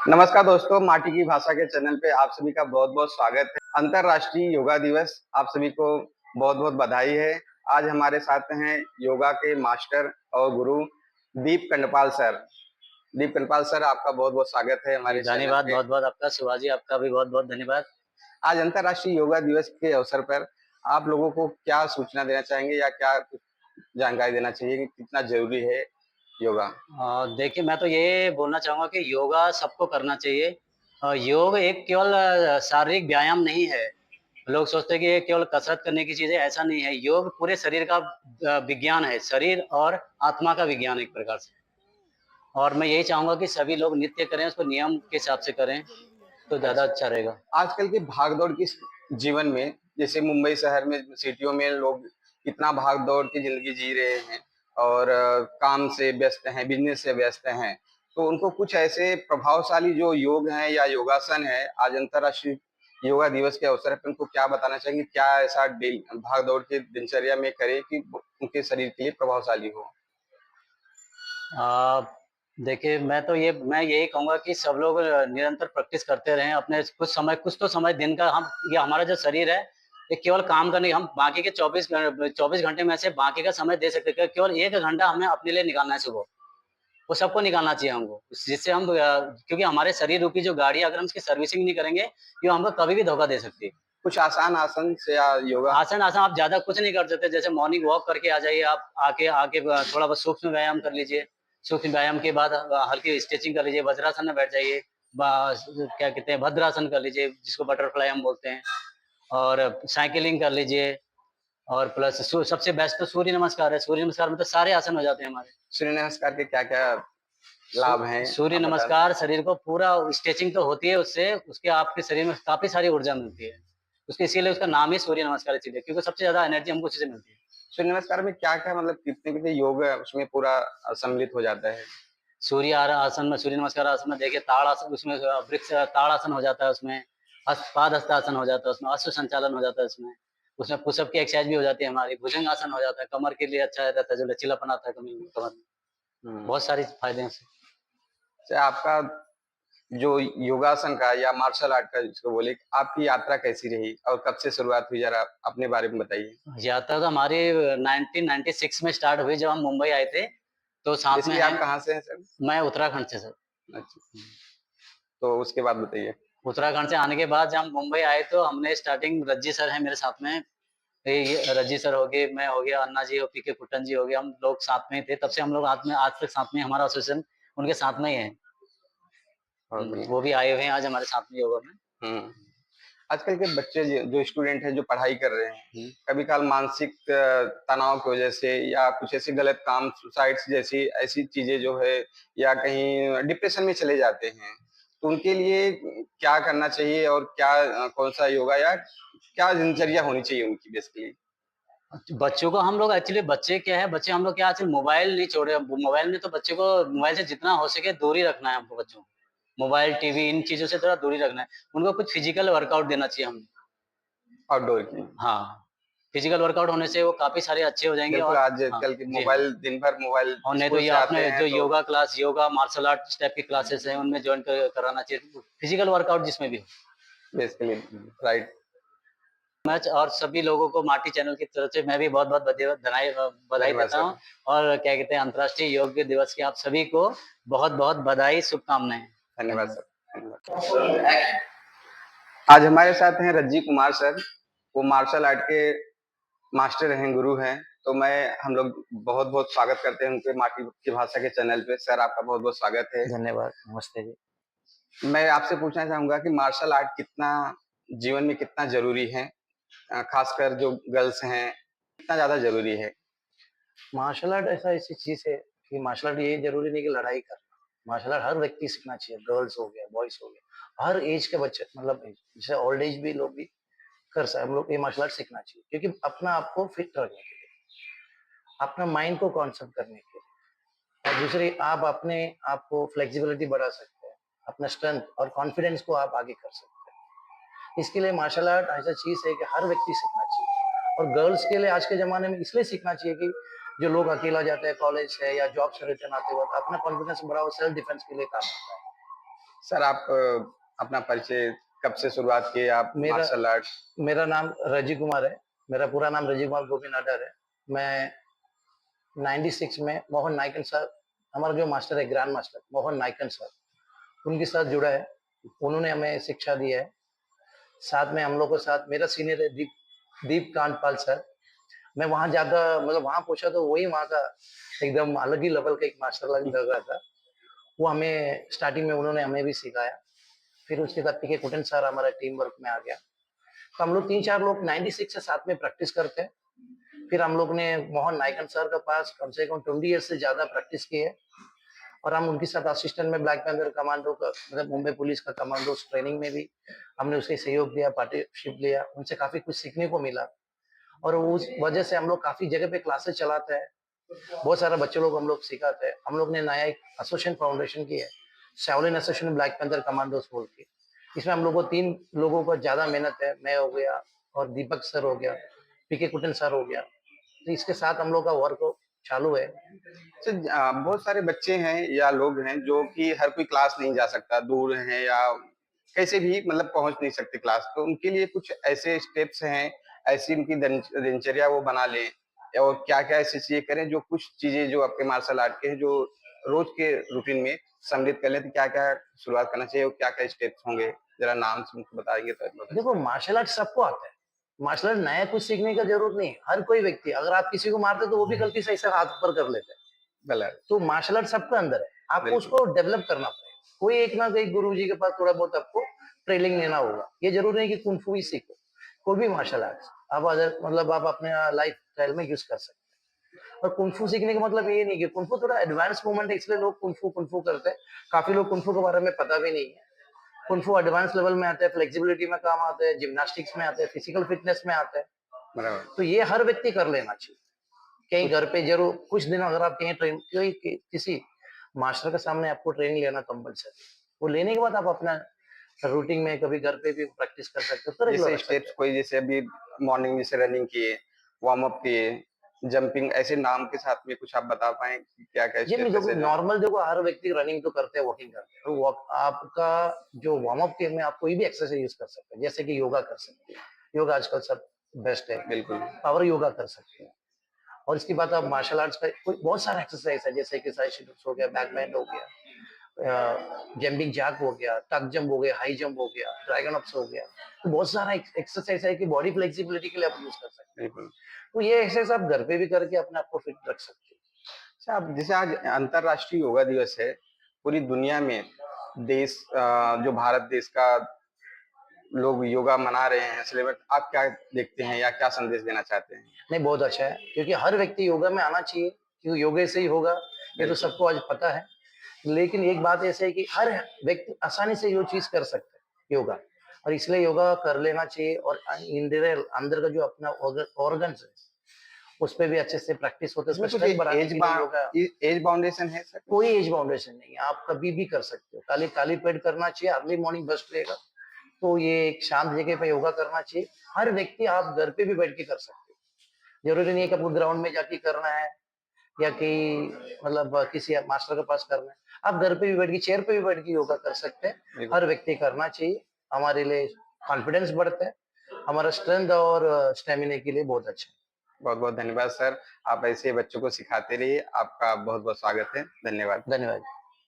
नमस्कार दोस्तों, माटी की भाषा के चैनल पे आप सभी का बहुत-बहुत स्वागत है। अंतर्राष्ट्रीय योगा दिवस आप सभी को बहुत-बहुत बधाई है। आज हमारे साथ हैं योगा के मास्टर और गुरु दीप कंडपाल सर। दीप कंडपाल सर, आपका बहुत-बहुत स्वागत है जी, हमारे चैनल धन्यवाद पे। बहुत-बहुत आपका शिवाजी, आपका भी बहुत-बहुत धन्यवाद। आज अंतर्राष्ट्रीय योगा दिवस के अवसर पर आप लोगों को क्या सूचना देना चाहेंगे या क्या कुछ जानकारी देना चाहिए कि कितना ज़रूरी है योगा? देखिए मैं तो ये बोलना चाहूँगा कि योगा सबको करना चाहिए। योग एक केवल शारीरिक व्यायाम नहीं है। लोग सोचते हैं कि ये केवल कसरत करने की चीज़ है, ऐसा नहीं है। योग पूरे शरीर का विज्ञान है, शरीर और आत्मा का विज्ञान एक प्रकार से। और मैं यही चाहूँगा कि सभी लोग नित्य करें, उसको नियम के हिसाब से करें, तो ज़्यादा अच्छा। अच्छा रहेगा। आजकल की भाग-दौड़ की जीवन में, जैसे मुंबई शहर में, सिटियों में लोग इतना भाग-दौड़ की ज़िंदगी जी रहे हैं और काम से व्यस्त हैं, बिज़नेस से व्यस्त हैं। तो उनको कुछ ऐसे प्रभावशाली जो योग हैं या योगासन है, आज अंतर्राष्ट्रीय योगा दिवस के अवसर पे उनको क्या बताना चाहेंगे? क्या ऐसा भाग-दौड़ की दिनचर्या में करें कि उनके शरीर के लिए प्रभावशाली हो? अ, देखिए मैं यही कहूँगा कि सब लोग निरंतर प्रैक्टिस करते रहें, अपने कुछ तो समय दिन का हम ये हमारा जो शरीर है, ये केवल काम करने हम बाकी के 24 घंटे में से बाकी का समय दे सकते हैं, केवल 1 घंटा हमें अपने लिए निकालना है सुबह। वो सबको निकालना चाहिए हमको, जिससे क्योंकि हमारे शरीर रूपी जो गाड़ी है, अगर हम उसकी सर्विसिंग नहीं करेंगे, ये हमको कभी भी धोखा दे सकती है। कुछ आसान आसन से या योगा? आसन आसन आप ज़्यादा कुछ नहीं कर सकते, जैसे मॉर्निंग वॉक करके आ जाइए आप, आके आके थोड़ा बहुत सूक्ष्म व्यायाम कर लीजिए। सूक्ष्म व्यायाम के बाद हल्की स्ट्रेचिंग कर लीजिए, वज्रासन में बैठ जाइए, क्या कहते हैं भद्रासन कर लीजिए, जिसको बटरफ्लाई हम बोलते हैं, और साइकिलिंग कर लीजिए, और प्लस सबसे बेस्ट तो सूर्य नमस्कार है। सूर्य नमस्कार में तो सारे आसन हो जाते हैं हमारे। सूर्य नमस्कार के क्या-क्या लाभ हैं? सूर्य आप बता। नमस्कार शरीर को पूरा स्ट्रेचिंग तो होती है उससे, उसके आपके शरीर में काफ़ी सारी ऊर्जा मिलती है। उसके इसीलिए उसका नाम ही सूर्य नमस्कार इसीलिए, क्योंकि सबसे ज़्यादा एनर्जी हमको उसी से मिलती है। सूर्य नमस्कार में क्या-क्या मतलब कितने-कितने योग उसमें पूरा सम्मिलित हो जाता है? आसन में, सूर्य नमस्कार आसन में देखिए ताड़ आसन, उसमें वृक्ष ताड़ आसन हो जाता है उसमें, पाद हस्तासन हो जाता है उसमें, अश्व संचालन हो जाता है उसमें। उसमें पुशअप की एक्सरसाइज भी हो जाती है हमारी, भुजंग आसन हो जाता है, कमर के लिए अच्छा रहता है, जो लचीलापन आता है कमर में। हुँ। बहुत सारे फायदे हैं उससे। अच्छा, आपका जो योगासन का या मार्शल आर्ट का जिसको बोले, आपकी यात्रा कैसी रही और कब से शुरुआत हुई ज़रा अपने बारे में बताइए? यात्रा तो हमारी 1996 में स्टार्ट हुई जब हम मुंबई आए थे, तो साथ में बेसिकली हैं। आप कहाँ से हैं सर? मैं उत्तराखंड से सर। अच्छा, तो उसके बाद बताइए। उत्तराखंड से आने के बाद जब हम मुंबई आए तो हमने स्टार्टिंग रज्जी सर हैं मेरे साथ में। ये रज्जी सर हो गए, मैं हो गया, अन्ना जी और पीके कुट्टन जी हो गए, हम लोग साथ में ही थे। तब से हम लोग आज तक साथ में, हमारा एसोसिएशन उनके साथ में ही है। बहुत बढ़िया। वो भी आए हुए हैं आज हमारे साथ में योगा में। हुँ। आजकल के बच्चे जो स्टूडेंट हैं जो पढ़ाई कर रहे हैं, हुँ। कभी काल मानसिक तनाव की वजह से या कुछ ऐसे गलत काम सुसाइड्स जैसी ऐसी चीजें जो है या कहीं डिप्रेशन में चले जाते हैं, तो उनके लिए क्या करना चाहिए और क्या कौन सा योगा या क्या दिनचर्या होनी चाहिए उनकी बेसिकली? बच्चों को हम लोग एक्चुअली, बच्चे क्या है, बच्चे हम लोग क्या आजकल मोबाइल नहीं छोड़ रहे। मोबाइल में तो बच्चे को मोबाइल से जितना हो सके दूर ही रखना है हमको बच्चों को। मोबाइल, टीवी इन चीज़ों से थोड़ा दूर ही रखना है। उनको कुछ फिजिकल वर्कआउट देना चाहिए हमें। आउटडोर की। हाँ, फिजिकल वर्कआउट होने से वो काफ़ी सारे अच्छे हो जाएँगे। बिल्कुल, और हाँ, आजकल के जी हाँ। मोबाइल दिन भर मोबाइल और नहीं तो स्कूल ये से आते आपने हैं जो तो। Yoga class, yoga, martial art type की क्लासेस हैं, उनमें जॉइन कराना चाहिए। फिजिकल वर्कआउट जिसमें भी हो। Basically right. मैच, और सभी लोगों को माटी चैनल की तरफ से मैं भी बहुत-बहुत बधाई धन्यवाद देता सर। हूँ। और क्या कहते हैं, अंतर्राष्ट्रीय योग दिवस की आप सभी को बहुत-बहुत बधाई, शुभकामनाएँ। धन्यवाद धन्यवाद। सर। धन्यवाद। आज हमारे साथ हैं रज्जी कुमार सर। वो मार्शल आर्ट के मास्टर हैं, गुरु हैं। तो मैं हम लोग बहुत-बहुत स्वागत करते हैं उनके माटी की भाषा के चैनल पे। सर, आपका बहुत-बहुत स्वागत है। धन्यवाद, नमस्ते जी। मैं आपसे पूछना चाहूँगा कि मार्शल आर्ट कितना जीवन में कितना ज़रूरी है? खासकर जो गर्ल्स हैं, कितना ज़्यादा ज़रूरी है? मार्शल आर्ट ऐसी चीज़ है कि मार्शल आर्ट ये ज़रूरी नहीं कि लड़ाई करना। मार्शल आर्ट हर व्यक्ति सीखना चाहिए, गर्ल्स हो गया, बॉयज़ हो गया, हर एज के बच्चे, मतलब जैसे ओल्ड एज भी लोग भी हम लोग ये मार्शल आर्ट सीखना चाहिए, क्योंकि अपना आपको फिट रखने के लिए, अपना माइंड को कॉन्सेप्ट करने के लिए, और दूसरी आप अपने आपको फ्लेक्सिबिलिटी बढ़ा सकते हैं, अपना स्ट्रेंथ और कॉन्फिडेंस को आप आगे कर सकते हैं। इसके लिए मार्शल आर्ट ऐसा चीज़ है कि हर व्यक्ति सीखना चाहिए, और गर्ल्स के लिए आज के ज़माने में इसलिए सीखना चाहिए कि जो लोग अकेला जाते हैं कॉलेज है या जॉब से रिटर्न आते वक़्त, अपना कॉन्फिडेंस बढ़ाओ, सेल्फ डिफेंस के लिए काम आता है। सर आप अपना परिचय कब से शुरुआत किए आप मेरा मार्शल आर्ट? मेरा नाम रजी कुमार है। मेरा पूरा नाम रजी कुमार गोपीनाथर है। मैं 96 में मोहन नाइकन सर, हमारा जो मास्टर है grand master Mohan Nikon sir, उनके साथ जुड़ा है। उन्होंने हमें शिक्षा दी है। साथ में हम लोग के साथ मेरा सीनियर है दीप कांतपाल सर। मैं वहाँ ज़्यादा मतलब वहाँ पूछा तो वही वहाँ का एकदम अलग ही लेवल का एक मास्टर लग रहा था। वो हमें स्टार्टिंग में उन्होंने हमें भी सिखाया। फिर उसके बाद पीके कुटन सर हमारा टीम वर्क में आ गया। तो हम लोग 3-4 लोग 96 से साथ में प्रैक्टिस करते हैं। फिर हम लोग ने मोहन नायकन सर के पास कम से कम 20 ईयर से ज़्यादा प्रैक्टिस की है। और हम उनके साथ असिस्टेंट में ब्लैक पैंथर कमांडो का मतलब मुंबई पुलिस का कमांडो ट्रेनिंग में भी हमने उसके सहयोग दिया, पार्टनरशिप लिया। उनसे काफ़ी कुछ सीखने को मिला। और उस वजह से हम लोग काफ़ी जगह पे क्लासेस चलाते हैं। बहुत सारे बच्चे लोग हम लोग सिखाते हैं। हम लोग ने नया एक एसोसिएशन फाउंडेशन की है, Shaolin association black panther commandos बोल के। इसमें हम लोग को 3 लोगों को ज़्यादा मेहनत है। मैं हो गया और दीपक सर हो गया, पीके कुटन सर हो गया। तो इसके साथ हम लोग का वर्क चालू है। सर बहुत सारे बच्चे हैं या लोग हैं जो कि हर कोई क्लास नहीं जा सकता, दूर हैं या कैसे भी मतलब पहुंच नहीं सकते क्लास, तो उनके लिए कुछ ऐसे स्टेप्स हैं, ऐसी उनकी दिनचर्या वो बना लें और क्या क्या ऐसी चीजें करें जो कुछ चीजें जो आपके मार्शल आर्ट के हैं जो रोज के रूटीन में सम्मिलित कर लें, तो क्या क्या शुरुआत करना चाहिए और क्या क्या स्टेप्स होंगे, जरा नाम से मुझको बताएंगे तो बहुत देखो अच्छा मार्शल आर्ट सबको आता है। मार्शल आर्ट नया कुछ सीखने का जरूरत नहीं है। हर कोई व्यक्ति अगर आप किसी को मारते तो वो भी गलती से ऐसा हाथ ऊपर कर लेते हैं। गलत। तो मार्शल आर्ट सबके अंदर है। आपको बिल्कुल। उसको डेवलप करना पड़ेगा। कोई एक ना एक गुरु जी के पास थोड़ा बहुत आपको ट्रेनिंग लेना होगा। ये जरूरी नहीं कि कुंफू ही सीखो। कोई भी मार्शल आर्ट आप अदर मतलब आप अपने लाइफ स्टाइल में यूज कर सकते हैं। और कुंफू सीखने का मतलब ये नहीं कि कुंफू थोड़ा एडवांस मूवमेंट है इसलिए लोग कुंफू कुंफू करते हैं। काफी लोग कुंफू के बारे में पता भी नहीं है। कुंफू एडवांस लेवल में आते हैं, फ्लेक्सिबिलिटी में काम आते हैं, जिम्नास्टिक्स में आते हैं, फिजिकल फिटनेस में आते हैं। बराबर। तो ये हर व्यक्ति कर लेना चाहिए। कहीं कुछ घर पे जरूर कुछ दिन अगर आप कहीं ट्रेन किसी मास्टर के सामने आपको ट्रेनिंग लेना कंपलसरी। वो लेने के बाद आप अपना रूटीन में कभी घर पे भी प्रैक्टिस कर सकते हो तो रेगुलर जैसे रख सकते स्टेप्स हैं। कोई जैसे अभी मॉर्निंग जैसे रनिंग किए, वार्म अप किए, जंपिंग, ऐसे नाम के साथ में कुछ आप बता पाएं कि क्या क्या जिम में स्टेप्स देखो ऐसे जो नॉर्मल देखो हर व्यक्ति रनिंग तो करते हैं, वॉकिंग करते हैं। तो वॉक आपका जो वार्म अप के में आप कोई भी एक्सरसाइज यूज कर सकते हैं। जैसे कि योगा कर सकते हैं। योगा आजकल सब बेस्ट है। बिल्कुल। पावर योगा कर सकते हैं। और इसके बाद आप मार्शल आर्ट्स का कोई बहुत सारा एक्सरसाइज है जैसे कि साइड हो गया, बैक बैंड हो गया, जंपिंग जैक हो गया, टक जंप हो गया, हाई जंप हो गया, ड्रैगन अप्स हो गया। तो बहुत सारा एक्सरसाइज है कि बॉडी फ्लेक्सिबिलिटी के लिए आप यूज कर सकते हैं। बिल्कुल। तो ये एक्सरसाइज आप घर पे भी करके अपने आप को फिट रख सकते हैं। अच्छा, आप जैसे आज अंतर्राष्ट्रीय योगा दिवस है, पूरी दुनिया में देश जो भारत देश का लोग योगा मना रहे हैं, सेलिब्रेट, आप क्या देखते हैं या क्या संदेश देना चाहते हैं? नहीं बहुत अच्छा है क्योंकि हर व्यक्ति योगा में आना चाहिए क्योंकि योगा से ही होगा। ये तो बिल्कुल। सबको आज पता है। लेकिन एक बात ऐसे है कि हर व्यक्ति आसानी से ये चीज कर सकता है योगा। और इसलिए योगा कर लेना चाहिए। और अंदर का जो अपना ऑर्गन है उस पे भी अच्छे से प्रैक्टिस होते हैं। उसमें इसमें कुछ स्ट्रेंथ बढ़ाने एज के लिए योगा एज बाउंडेशन है सर? कोई एज बाउंडेशन नहीं है। आप कभी भी कर सकते हो। खाली खाली पेट करना चाहिए। अर्ली मॉर्निंग बेस्ट रहेगा। तो ये एक शांत जगह पे योगा करना चाहिए। हर व्यक्ति आप घर पे भी बैठ के कर सकते हो। जरूरी नहीं है कि आपको ग्राउंड में जाके करना है या कि मतलब किसी मास्टर के पास करना है। आप घर पे भी बैठ के चेयर पे भी बैठ के योगा कर सकते हैं। बिल्कुल। हर व्यक्ति करना चाहिए। हमारे लिए कॉन्फिडेंस बढ़ता है। हमारा स्ट्रेंथ और स्टेमिना के लिए बहुत अच्छा है। बहुत बहुत धन्यवाद सर, आप ऐसे बच्चों को सिखाते रहिए, आपका बहुत बहुत स्वागत है, धन्यवाद। धन्यवाद।